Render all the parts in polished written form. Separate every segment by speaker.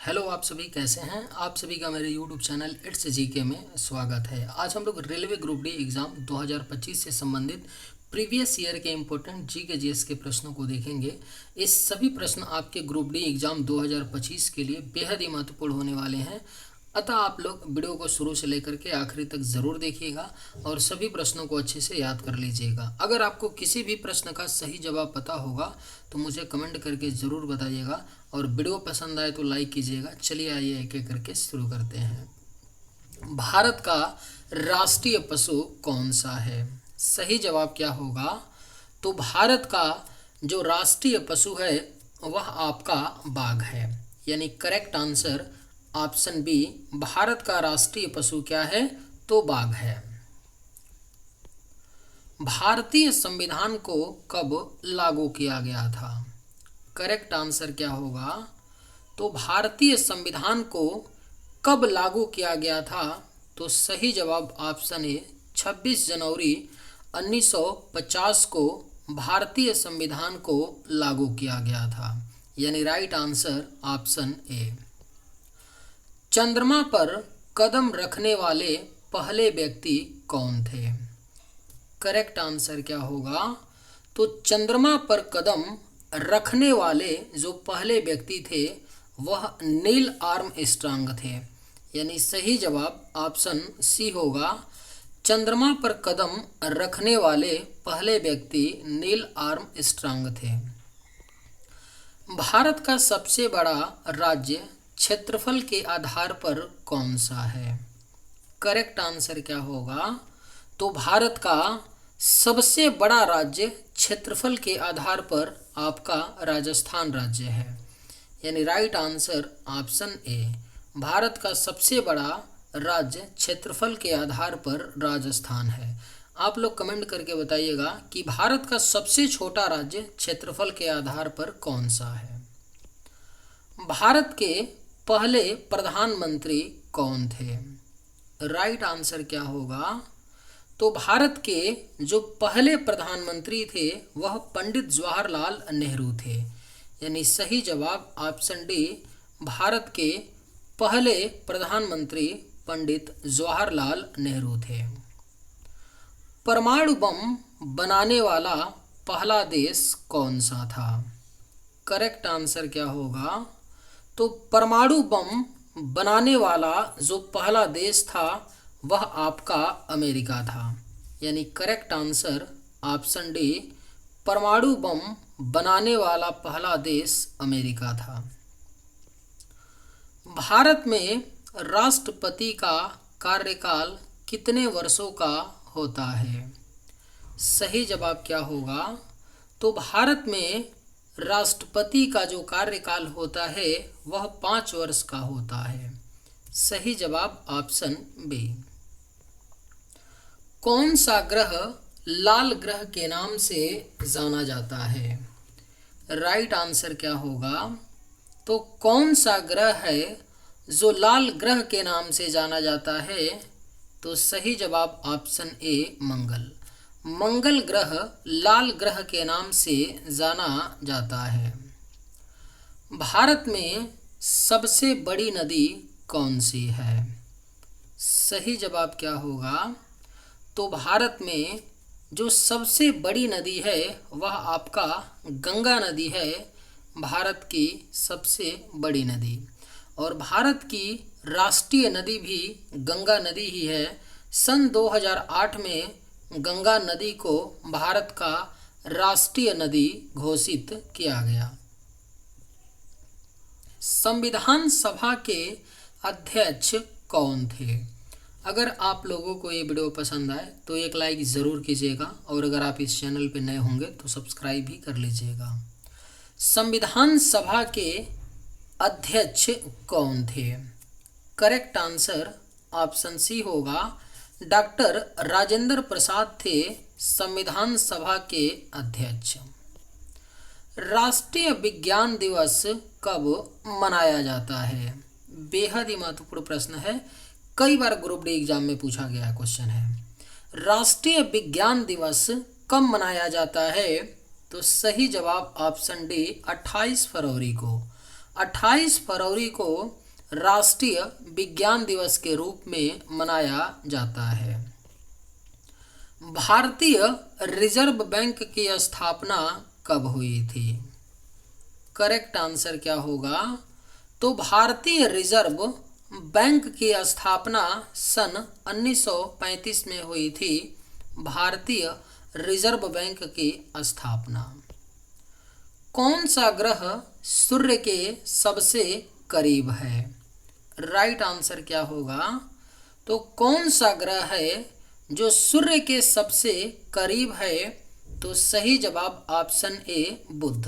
Speaker 1: Hello, आप सभी कैसे हैं। आप सभी का मेरे यूट्यूब चैनल इट्स जीके में स्वागत है। आज हम लोग रेलवे ग्रुप डी एग्ज़ाम 2025 से संबंधित प्रीवियस ईयर के इम्पोर्टेंट जीके जीएस के प्रश्नों को देखेंगे। ये सभी प्रश्न आपके ग्रुप डी एग्ज़ाम 2025 के लिए बेहद ही महत्वपूर्ण होने वाले हैं। अतः आप लोग वीडियो को शुरू से लेकर के आखिरी तक ज़रूर देखिएगा और सभी प्रश्नों को अच्छे से याद कर लीजिएगा। अगर आपको किसी भी प्रश्न का सही जवाब पता होगा तो मुझे कमेंट करके ज़रूर बताइएगा और वीडियो पसंद आए तो लाइक कीजिएगा। चलिए आइए एक एक करके शुरू करते हैं। भारत का राष्ट्रीय पशु कौन सा है? सही जवाब क्या होगा? तो भारत का जो राष्ट्रीय पशु है वह आपका बाघ है, यानी correct answer option B. Bharat का राष्ट्रीय पशु क्या है? तो बाघ है। भारतीय संविधान को कब लागू किया गया था? करेक्ट आंसर क्या होगा? तो भारतीय संविधान को कब लागू किया गया था? तो सही जवाब ऑप्शन ए 26 जनवरी 1950 को भारतीय संविधान को लागू किया गया था, यानी राइट आंसर ऑप्शन ए। चंद्रमा पर कदम रखने वाले पहले व्यक्ति कौन थे? करेक्ट आंसर क्या होगा? तो चंद्रमा पर कदम रखने वाले जो पहले व्यक्ति थे वह नील आर्मस्ट्रांग थे, यानी सही जवाब ऑप्शन सी होगा। चंद्रमा पर कदम रखने वाले पहले व्यक्ति नील आर्मस्ट्रांग थे। भारत का सबसे बड़ा राज्य क्षेत्रफल के आधार पर कौन सा है? करेक्ट आंसर क्या होगा? तो भारत का सबसे बड़ा राज्य क्षेत्रफल के आधार पर आपका राजस्थान राज्य है, यानी right answer option A. Bharat का सबसे बड़ा राज्य क्षेत्रफल के आधार पर राजस्थान है। आप लोग कमेंट करके बताइएगा कि भारत का सबसे छोटा राज्य क्षेत्रफल के आधार पर कौन सा है। भारत के पहले प्रधानमंत्री कौन थे? राइट आंसर क्या होगा? तो भारत के जो पहले प्रधानमंत्री थे वह पंडित जवाहरलाल नेहरू थे, यानी सही जवाब ऑप्शन डी। भारत के पहले प्रधानमंत्री पंडित जवाहरलाल नेहरू थे। परमाणु बम बनाने वाला पहला देश कौन सा था? करेक्ट आंसर क्या होगा? तो परमाणु बम बनाने वाला जो पहला देश था वह आपका अमेरिका था, यानी करेक्ट आंसर ऑप्शन डी। परमाणु बम बनाने वाला पहला देश अमेरिका था। भारत में राष्ट्रपति का कार्यकाल कितने वर्षों का होता है? सही जवाब क्या होगा? तो भारत में राष्ट्रपति का जो कार्यकाल होता है वह 5 वर्ष का होता है। सही जवाब ऑप्शन बी। कौन सा ग्रह लाल ग्रह के नाम से जाना जाता है? राइट आंसर क्या होगा? तो कौन सा ग्रह है जो लाल ग्रह के नाम से जाना जाता है? तो सही जवाब ऑप्शन ए मंगल। मंगल ग्रह लाल ग्रह के नाम से जाना जाता है। भारत में सबसे बड़ी नदी कौन सी है? सही जवाब क्या होगा? तो भारत में जो सबसे बड़ी नदी है वह आपका गंगा नदी है, भारत की सबसे बड़ी नदी। और भारत की राष्ट्रीय नदी भी गंगा नदी ही है। सन 2008 में गंगा नदी को भारत का राष्ट्रीय नदी घोषित किया गया। संविधान सभा के अध्यक्ष कौन थे? अगर आप लोगों को ये वीडियो पसंद आए तो एक लाइक ज़रूर कीजिएगा और अगर आप इस चैनल पर नए होंगे तो सब्सक्राइब भी कर लीजिएगा। संविधान सभा के अध्यक्ष कौन थे? करेक्ट आंसर ऑप्शन सी होगा। डॉक्टर राजेंद्र प्रसाद थे संविधान सभा के अध्यक्ष। राष्ट्रीय विज्ञान दिवस कब मनाया जाता है? बेहद ही महत्वपूर्ण प्रश्न है, कई बार ग्रुप डी एग्जाम में पूछा गया क्वेश्चन है। राष्ट्रीय विज्ञान दिवस कब मनाया जाता है? तो सही जवाब ऑप्शन डी 28 फरवरी को। 28 फरवरी को राष्ट्रीय विज्ञान दिवस के रूप में मनाया जाता है। भारतीय रिजर्व बैंक की स्थापना कब हुई थी? करेक्ट आंसर क्या होगा? तो भारतीय रिजर्व बैंक की स्थापना सन 1935 में हुई थी। भारतीय रिजर्व बैंक की स्थापना। कौन सा ग्रह सूर्य के सबसे करीब है? राइट आंसर क्या होगा? तो कौन सा ग्रह है जो सूर्य के सबसे करीब है? तो सही जवाब ऑप्शन ए बुध।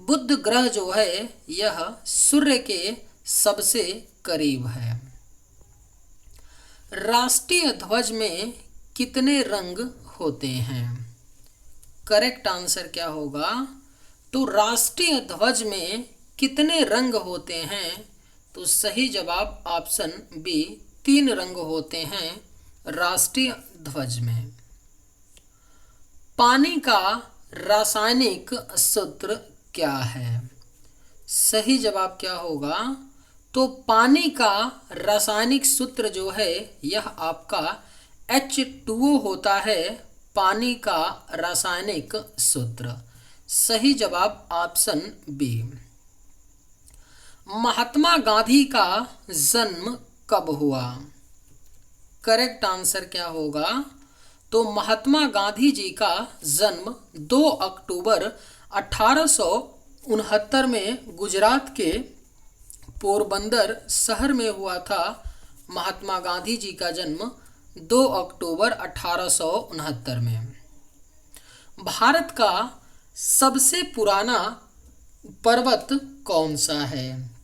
Speaker 1: बुध ग्रह जो है यह सूर्य के सबसे करीब है। राष्ट्रीय ध्वज में कितने रंग होते हैं? करेक्ट आंसर क्या होगा? तो राष्ट्रीय ध्वज में कितने रंग होते हैं? तो सही जवाब ऑप्शन बी 3 रंग होते हैं राष्ट्रीय ध्वज में। पानी का रासायनिक सूत्र क्या है? सही जवाब क्या होगा? तो पानी का रासायनिक सूत्र जो है यह आपका H2O होता है। पानी का रासायनिक सूत्र। सही जवाब ऑप्शन बी। महात्मा गांधी का जन्म कब हुआ? करेक्ट आंसर क्या होगा? तो महात्मा गांधी जी का जन्म 2 अक्टूबर 1869 में गुजरात के पोरबंदर शहर में हुआ था। महात्मा गांधी जी का जन्म 2 अक्टूबर 1869 में। भारत का सबसे पुराना पर्वत कौन सा है?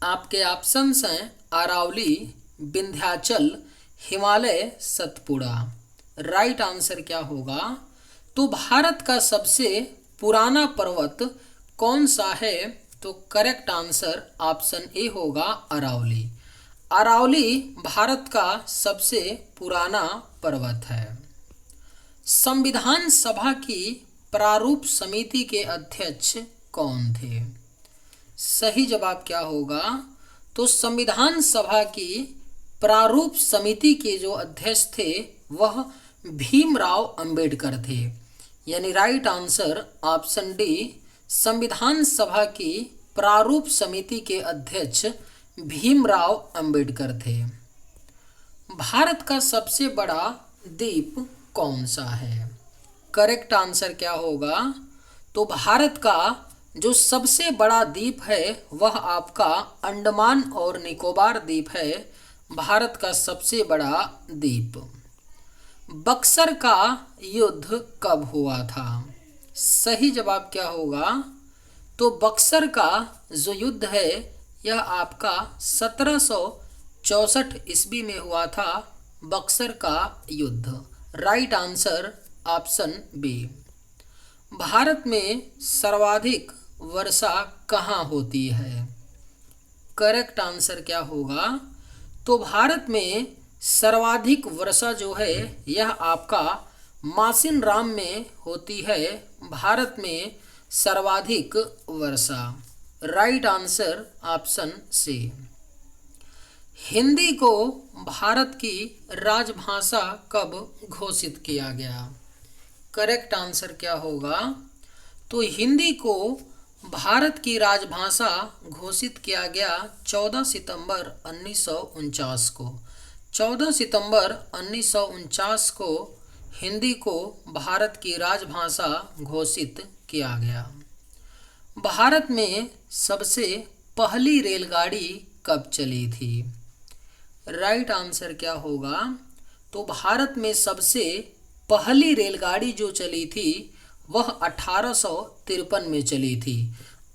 Speaker 1: आपके ऑप्शंस हैं अरावली, विंध्याचल, हिमालय, सतपुड़ा। राइट आंसर क्या होगा? तो भारत का सबसे पुराना पर्वत कौन सा है? तो करेक्ट आंसर ऑप्शन ए होगा अरावली। अरावली भारत का सबसे पुराना पर्वत है। संविधान सभा की प्रारूप समिति के अध्यक्ष कौन थे? सही जवाब क्या होगा? तो संविधान सभा की प्रारूप समिति के जो अध्यक्ष थे वह भीमराव अंबेडकर थे। यानी राइट आंसर ऑप्शन डी संविधान सभा की प्रारूप समिति के अध्यक्ष भीमराव अंबेडकर थे। भारत का सबसे बड़ा द्वीप कौन सा है? करेक्ट आंसर क्या होगा? तो भारत का जो सबसे बड़ा द्वीप है वह आपका अंडमान और निकोबार द्वीप है। भारत का सबसे बड़ा द्वीप। बक्सर का युद्ध कब हुआ था? सही जवाब क्या होगा? तो बक्सर का जो युद्ध है यह आपका 1764 ईस्वी में हुआ था। बक्सर का युद्ध। Right answer option B. Bharat में सर्वाधिक वर्षा कहाँ होती है? करेक्ट आंसर क्या होगा? तो भारत में सर्वाधिक वर्षा जो है यह आपका मासिनराम में होती है। भारत में सर्वाधिक वर्षा। Right answer option C. Hindi को भारत की राजभाषा कब घोषित किया गया? करेक्ट आंसर क्या होगा? तो हिंदी को भारत की राजभाषा घोषित किया गया 14 सितंबर 1949 को। 14 सितंबर 1949 को हिंदी को भारत की राजभाषा घोषित किया गया। भारत में सबसे पहली रेलगाड़ी कब चली थी? राइट आंसर क्या होगा? तो भारत में सबसे पहली रेलगाड़ी जो चली थी वह 1853 में चली थी।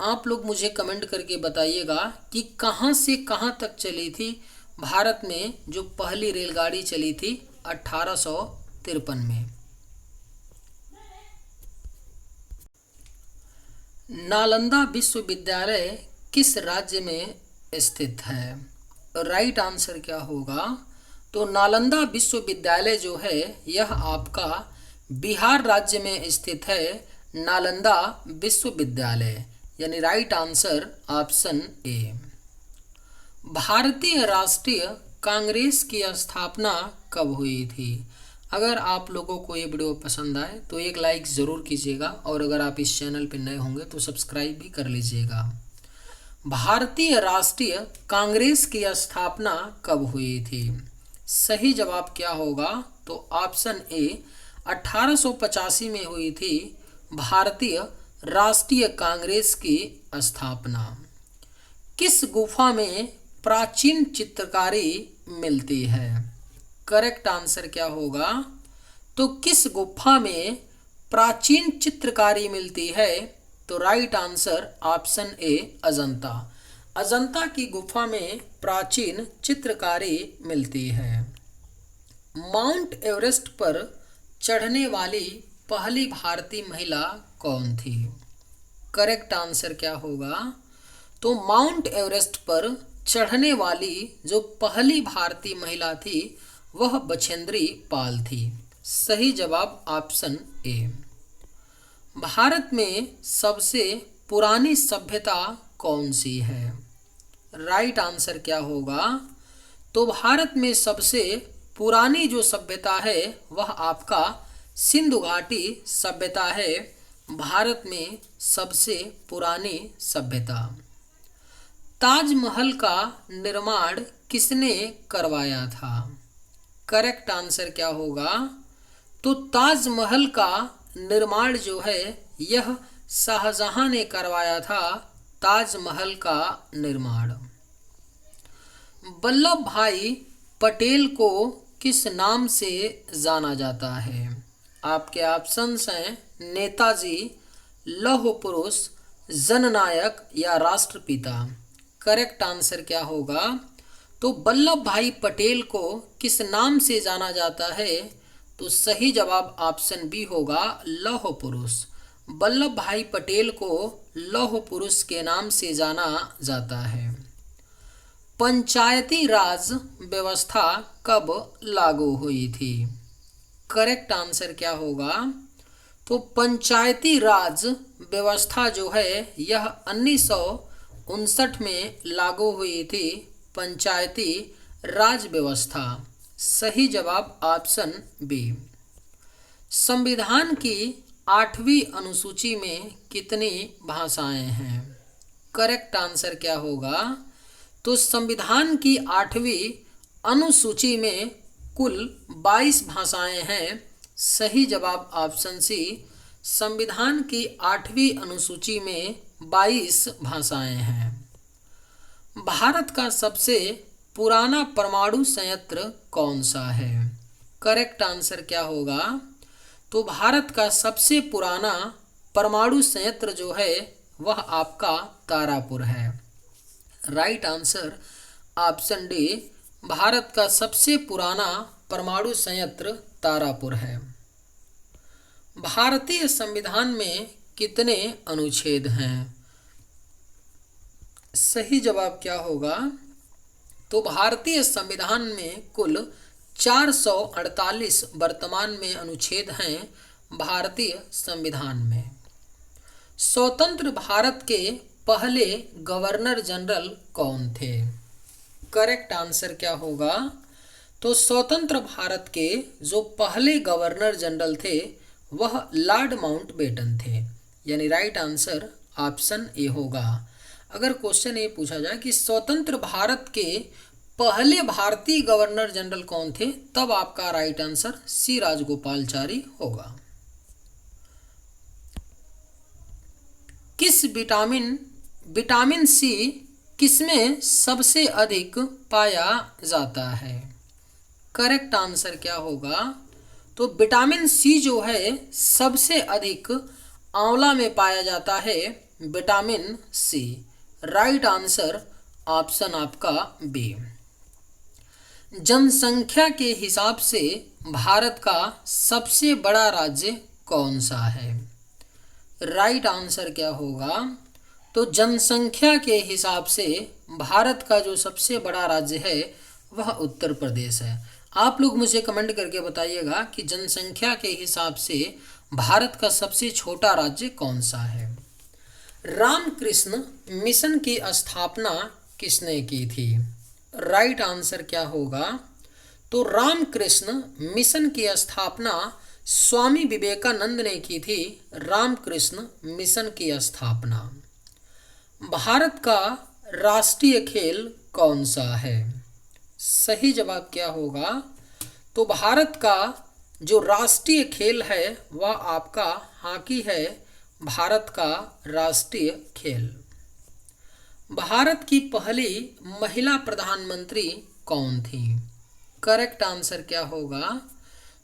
Speaker 1: आप लोग मुझे कमेंट करके बताइएगा कि कहाँ से कहाँ तक चली थी भारत में जो पहली रेलगाड़ी चली थी 1853 में। नालंदा विश्वविद्यालय किस राज्य में स्थित है? राइट आंसर क्या होगा? तो नालंदा विश्वविद्यालय जो है यह आपका बिहार राज्य में स्थित है। नालंदा विश्वविद्यालय यानी राइट आंसर ऑप्शन ए। भारतीय राष्ट्रीय कांग्रेस की स्थापना कब हुई थी? अगर आप लोगों को ये वीडियो पसंद आए तो एक लाइक ज़रूर कीजिएगा और अगर आप इस चैनल पर नए होंगे तो सब्सक्राइब भी कर लीजिएगा। भारतीय राष्ट्रीय कांग्रेस की स्थापना कब हुई थी? सही जवाब क्या होगा? तो ऑप्शन ए 1885 में हुई थी भारतीय राष्ट्रीय कांग्रेस की स्थापना। किस गुफा में प्राचीन चित्रकारी मिलती है? करेक्ट आंसर क्या होगा? तो किस गुफा में प्राचीन चित्रकारी मिलती है? तो right answer option A Ajanta. Ajanta की गुफा में प्राचीन चित्रकारी मिलती है। माउंट एवरेस्ट पर चढ़ने वाली पहली भारतीय महिला कौन थी? करेक्ट आंसर क्या होगा? तो माउंट एवरेस्ट पर चढ़ने वाली जो पहली भारतीय महिला थी वह बछेंद्री पाल थी। सही जवाब ऑप्शन ए। भारत में सबसे पुरानी सभ्यता कौन सी है? राइट आंसर क्या होगा? तो भारत में सबसे पुरानी जो सभ्यता है वह आपका सिंधु घाटी सभ्यता है। भारत में सबसे पुरानी सभ्यता। ताजमहल का निर्माण किसने करवाया था? करेक्ट आंसर क्या होगा? तो ताजमहल का निर्माण जो है यह शाहजहां ने करवाया था। ताजमहल का निर्माण। वल्लभ भाई पटेल को किस नाम से जाना जाता है? आपके ऑप्शंस हैं नेताजी, लौह पुरुष, जननायक या राष्ट्रपिता। करेक्ट आंसर क्या होगा? तो वल्लभ भाई पटेल को किस नाम से जाना जाता है? तो सही जवाब ऑप्शन बी होगा लौह पुरुष। वल्लभ भाई पटेल को लौह पुरुष के नाम से जाना जाता है। पंचायती राज व्यवस्था कब लागू हुई थी? करेक्ट आंसर क्या होगा? तो पंचायती राज व्यवस्था जो है यह 1959 में लागू हुई थी। पंचायती राज व्यवस्था। सही जवाब ऑप्शन बी। संविधान की 8वीं अनुसूची में कितनी भाषाएं हैं? करेक्ट आंसर क्या होगा? तो संविधान की 8वीं अनुसूची में कुल 22 भाषाएं हैं। सही जवाब ऑप्शन सी। संविधान की 8वीं अनुसूची में 22 भाषाएं हैं। भारत का सबसे पुराना परमाणु संयंत्र कौन सा है? करेक्ट आंसर क्या होगा? तो भारत का सबसे पुराना परमाणु संयंत्र जो है वह आपका तारापुर है। Right answer option D. Bharat का सबसे पुराना परमाणु संयंत्र तारापुर है। भारतीय संविधान में कितने अनुच्छेद हैं? सही जवाब क्या होगा? तो भारतीय संविधान में कुल 448 वर्तमान में अनुच्छेद हैं भारतीय संविधान में। स्वतंत्र भारत के पहले गवर्नर जनरल कौन थे? करेक्ट आंसर क्या होगा? तो स्वतंत्र भारत के जो पहले गवर्नर जनरल थे वह लॉर्ड माउंटबेटन थे। यानी राइट आंसर ऑप्शन ए होगा। अगर क्वेश्चन ये पूछा जाए कि स्वतंत्र भारत के पहले भारतीय गवर्नर जनरल कौन थे, तब आपका राइट आंसर सी राजगोपालचारी होगा। किस विटामिन सी किसमें सबसे अधिक पाया जाता है? करेक्ट आंसर क्या होगा? तो विटामिन सी जो है सबसे अधिक आंवला में पाया जाता है। Vitamin C. Right answer option आपका बी। जनसंख्या के हिसाब से भारत का सबसे बड़ा राज्य कौन सा है? राइट आंसर क्या होगा? तो जनसंख्या के हिसाब से भारत का जो सबसे बड़ा राज्य है वह उत्तर प्रदेश है। आप लोग मुझे कमेंट करके बताइएगा कि जनसंख्या के हिसाब से भारत का सबसे छोटा राज्य कौन सा है। रामकृष्ण मिशन की स्थापना किसने की थी? राइट आंसर क्या होगा? तो रामकृष्ण मिशन की स्थापना स्वामी विवेकानंद ने की थी। रामकृष्ण मिशन की स्थापना। भारत का राष्ट्रीय खेल कौन सा है? सही जवाब क्या होगा? तो भारत का जो राष्ट्रीय खेल है वह आपका हॉकी है। भारत का राष्ट्रीय खेल। भारत की पहली महिला प्रधानमंत्री कौन थी? करेक्ट आंसर क्या होगा?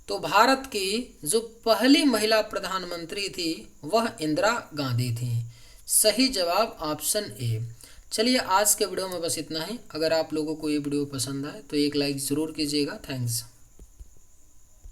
Speaker 1: तो भारत की जो पहली महिला प्रधानमंत्री थी वह इंदिरा गांधी थी। सही जवाब ऑप्शन ए। चलिए आज के वीडियो में बस इतना ही। अगर आप लोगों को ये वीडियो पसंद आए तो एक लाइक ज़रूर कीजिएगा। थैंक्स।